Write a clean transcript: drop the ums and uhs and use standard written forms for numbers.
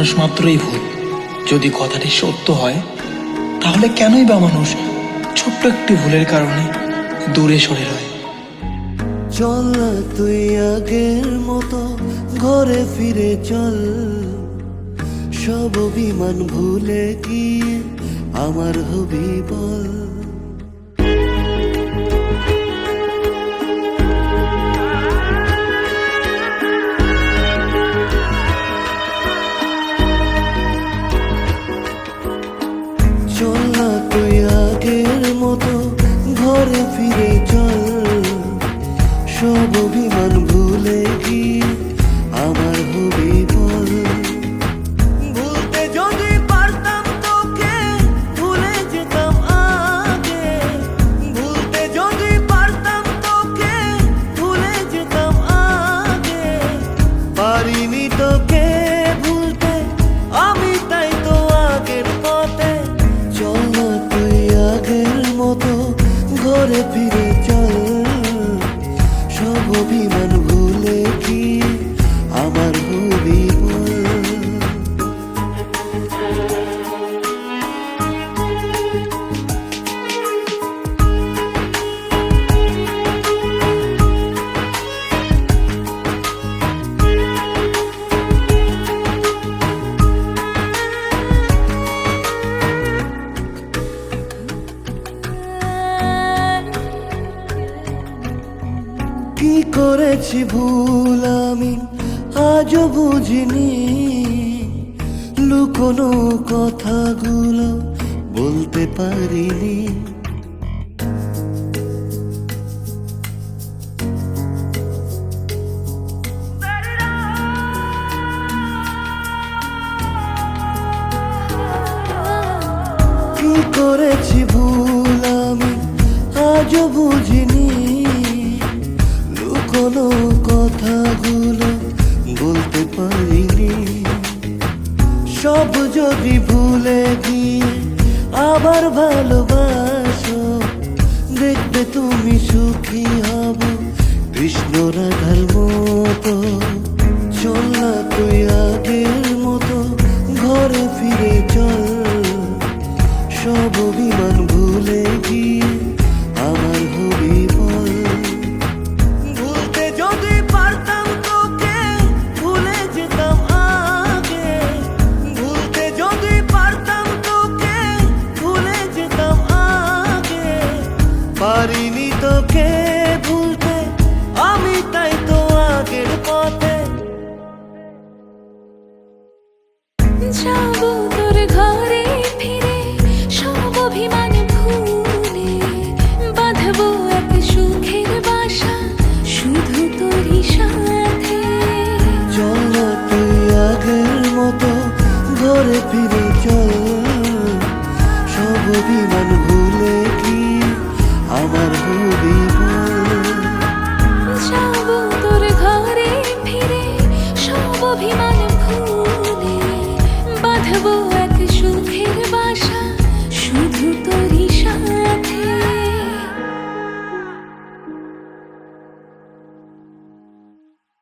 মানুষ মাত্রই ভুল। যদি কথাটি সত্য হয় তাহলে কেনই বা মানুষ ছোট্ট একটি ভুলের কারণে দূরে সরে রয়? চল না তুই আগের মতো ঘরে ফিরে চল, সব অভিমান ভুলে গিয়ে আমার হবি বল। চল না তুই আগের মতো ঘরে ফিরে চল, সব অভিমান ভুলে গিয়ে আমার হবি বল। ভুলতে যদি পারতাম তোকে ভুলে যেতাম আগে, ভুলতে যদি পারতাম তোকে ভুলে যেতাম আগে। পারিনি তোকে ভুলতে আমি, তাই তো আগের পথে। চল না তুই আগের মতো ঘরে ফিরে চল, সব অভিমান ভুলে গিয়ে আমার হবি বল। কি করেছি ভুল আমি আজও বুঝিনি, লুকোনো কথাগুলো বলতে পারিনি।